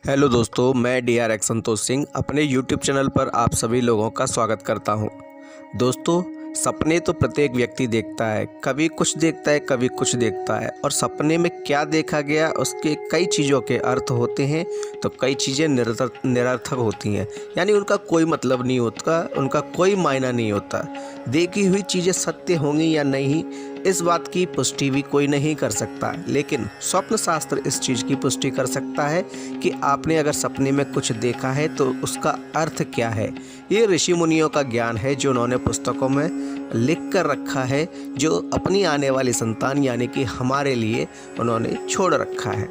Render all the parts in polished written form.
Hello दोस्तों, मैं डी.आर.एक्स संतोष सिंह अपने यूट्यूब चैनल पर आप सभी लोगों का स्वागत करता हूं। दोस्तों, सपने तो प्रत्येक व्यक्ति देखता है, कभी कुछ देखता है, कभी कुछ देखता है और सपने में क्या देखा गया उसके कई चीज़ों के अर्थ होते हैं, तो कई चीज़ें निरर्थक होती हैं, यानी उनका कोई मतलब नहीं होता, उनका कोई मायना नहीं होता। देखी हुई चीज़ें सत्य होंगी या नहीं, इस बात की पुष्टि भी कोई नहीं कर सकता, लेकिन स्वप्न शास्त्र इस चीज़ की पुष्टि कर सकता है कि आपने अगर सपने में कुछ देखा है तो उसका अर्थ क्या है। ये ऋषि मुनियों का ज्ञान है जो उन्होंने पुस्तकों में लिख कर रखा है, जो अपनी आने वाली संतान यानी कि हमारे लिए उन्होंने छोड़ रखा है।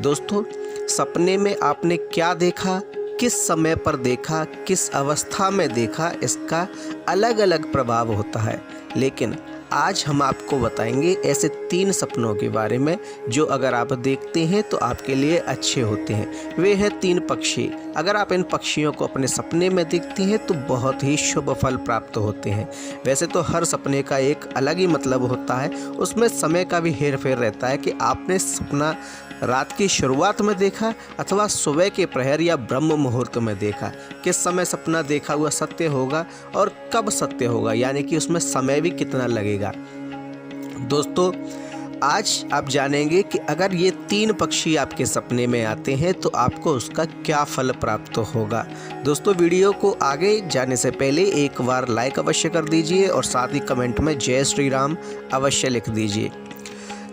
दोस्तों, सपने में आपने क्या देखा, किस समय पर देखा, किस अवस्था में देखा, इसका अलग अलग प्रभाव होता है, लेकिन आज हम आपको बताएंगे ऐसे 3 सपनों के बारे में जो अगर आप देखते हैं तो आपके लिए अच्छे होते हैं। वे हैं 3 पक्षी। अगर आप इन पक्षियों को अपने सपने में देखते हैं तो बहुत ही शुभ फल प्राप्त होते हैं। वैसे तो हर सपने का एक अलग ही मतलब होता है, उसमें समय का भी हेर फेर रहता है कि आपने सपना रात की शुरुआत में देखा अथवा सुबह के प्रहर या ब्रह्म मुहूर्त में देखा। किस समय सपना देखा हुआ सत्य होगा और कब सत्य होगा, यानी कि उसमें समय भी कितना लगेगा। दोस्तों, आज आप जानेंगे कि अगर ये 3 पक्षी आपके सपने में आते हैं तो आपको उसका क्या फल प्राप्त होगा। दोस्तों, वीडियो को आगे जाने से पहले एक बार लाइक अवश्य कर दीजिए और साथ ही कमेंट में जय श्री राम अवश्य लिख दीजिए।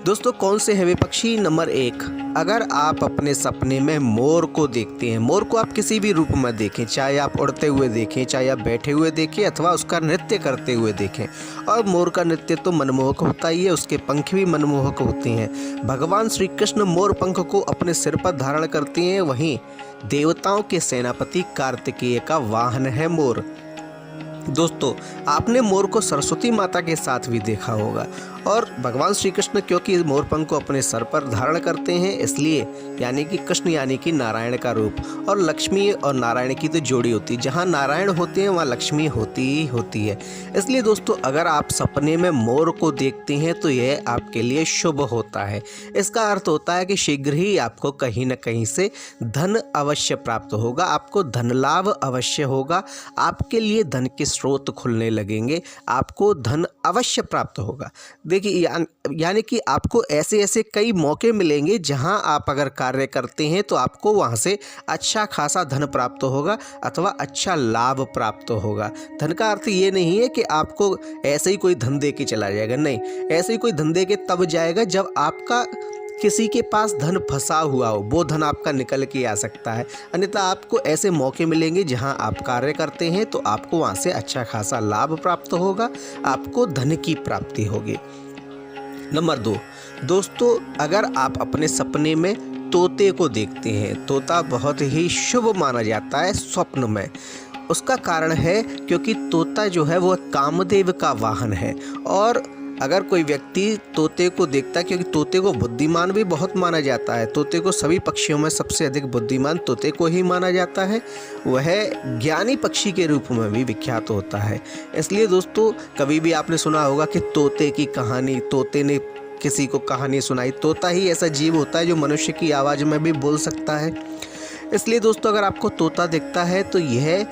दोस्तों, कौन से हैं वे पक्षी? नंबर 1, अगर आप अपने सपने में मोर को देखते हैं, मोर को आप किसी भी रूप में देखें, चाहे आप उड़ते हुए देखें, चाहे आप बैठे हुए देखें अथवा उसका नृत्य करते हुए देखें, और मोर का नृत्य तो मनमोहक होता ही है, उसके पंख भी मनमोहक होते हैं। भगवान श्री कृष्ण मोर पंख को अपने सिर पर धारण करते हैं, वहीं देवताओं के सेनापति कार्तिकेय का वाहन है मोर। दोस्तों, आपने मोर को सरस्वती माता के साथ भी देखा होगा, और भगवान श्री कृष्ण क्योंकि मोर पंख को अपने सर पर धारण करते हैं, इसलिए यानी कि कृष्ण यानी कि नारायण का रूप, और लक्ष्मी और नारायण की तो जोड़ी होती है। जहाँ नारायण होते हैं वहाँ लक्ष्मी होती ही होती है। इसलिए दोस्तों, अगर आप सपने में मोर को देखते हैं तो यह आपके लिए शुभ होता है। इसका अर्थ होता है कि शीघ्र ही आपको कहीं न कहीं से धन अवश्य प्राप्त होगा, आपको धन लाभ अवश्य होगा, आपके लिए धन के स्रोत खुलने लगेंगे, आपको धन अवश्य प्राप्त होगा। देखिए, यानी कि आपको ऐसे ऐसे कई मौके मिलेंगे जहां आप अगर कार्य करते हैं तो आपको वहां से अच्छा खासा धन प्राप्त होगा अथवा अच्छा लाभ प्राप्त होगा। धन का अर्थ ये नहीं है कि आपको ऐसे ही कोई धन दे के चला जाएगा, नहीं, ऐसे ही कोई धन दे के तब जाएगा जब आपका किसी के पास धन फंसा हुआ हो, वो धन आपका निकल के आ सकता है। अन्यथा आपको ऐसे मौके मिलेंगे जहां आप कार्य करते हैं तो आपको वहां से अच्छा खासा लाभ प्राप्त होगा, आपको धन की प्राप्ति होगी। नंबर 2, दोस्तों, अगर आप अपने सपने में तोते को देखते हैं, तोता बहुत ही शुभ माना जाता है स्वप्न में। उसका कारण है क्योंकि तोता जो है वो कामदेव का वाहन है, और अगर कोई व्यक्ति तोते को देखता है, क्योंकि तोते को बुद्धिमान भी बहुत माना जाता है, तोते को सभी पक्षियों में सबसे अधिक बुद्धिमान तोते को ही माना जाता है, वह ज्ञानी पक्षी के रूप में भी विख्यात होता है। इसलिए दोस्तों, कभी भी आपने सुना होगा कि तोते की कहानी, तोते ने किसी को कहानी सुनाई। तोता ही ऐसा जीव होता है जो मनुष्य की आवाज़ में भी बोल सकता है। इसलिए दोस्तों, अगर आपको तोता दिखता है तो यह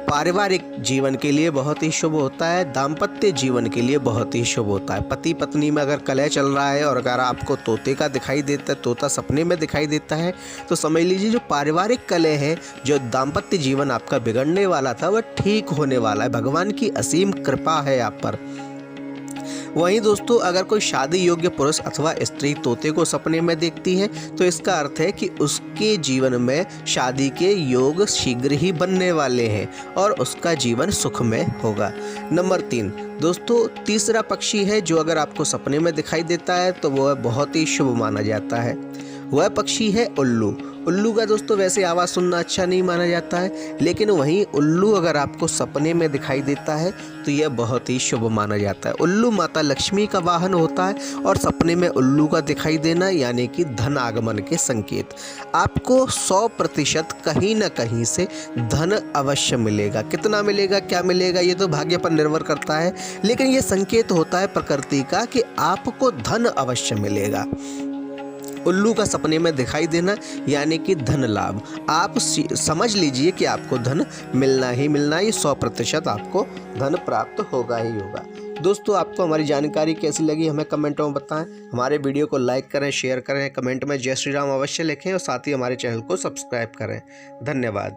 पारिवारिक जीवन के लिए बहुत ही शुभ होता है, दाम्पत्य जीवन के लिए बहुत ही शुभ होता है। पति पत्नी में अगर कलह चल रहा है और अगर आपको तोते का दिखाई देता है, तोता सपने में दिखाई देता है, तो समझ लीजिए जो पारिवारिक कलह है, जो दाम्पत्य जीवन आपका बिगड़ने वाला था, वह ठीक होने वाला है। भगवान की असीम कृपा है आप पर। वहीं दोस्तों, अगर कोई शादी योग्य पुरुष अथवा स्त्री तोते को सपने में देखती है तो इसका अर्थ है कि उसके जीवन में शादी के योग शीघ्र ही बनने वाले हैं और उसका जीवन सुखमय होगा। नंबर 3, दोस्तों, तीसरा पक्षी है जो अगर आपको सपने में दिखाई देता है तो वह बहुत ही शुभ माना जाता है। वह पक्षी है उल्लू। उल्लू का दोस्तों वैसे आवाज़ सुनना अच्छा नहीं माना जाता है, लेकिन वहीं उल्लू अगर आपको सपने में दिखाई देता है तो यह बहुत ही शुभ माना जाता है। उल्लू माता लक्ष्मी का वाहन होता है और सपने में उल्लू का दिखाई देना यानी कि धन आगमन के संकेत। आपको 100% कहीं ना कहीं से धन अवश्य मिलेगा। कितना मिलेगा, क्या मिलेगा, ये तो भाग्य पर निर्भर करता है, लेकिन ये संकेत होता है प्रकृति का कि आपको धन अवश्य मिलेगा। उल्लू का सपने में दिखाई देना यानी कि धन लाभ। आप समझ लीजिए कि आपको धन मिलना ही मिलना, ये 100% आपको धन प्राप्त होगा ही होगा। दोस्तों, आपको हमारी जानकारी कैसी लगी हमें कमेंटों में बताएं। हमारे वीडियो को लाइक करें, शेयर करें, कमेंट में जय श्री राम अवश्य लिखें और साथ ही हमारे चैनल को सब्सक्राइब करें। धन्यवाद।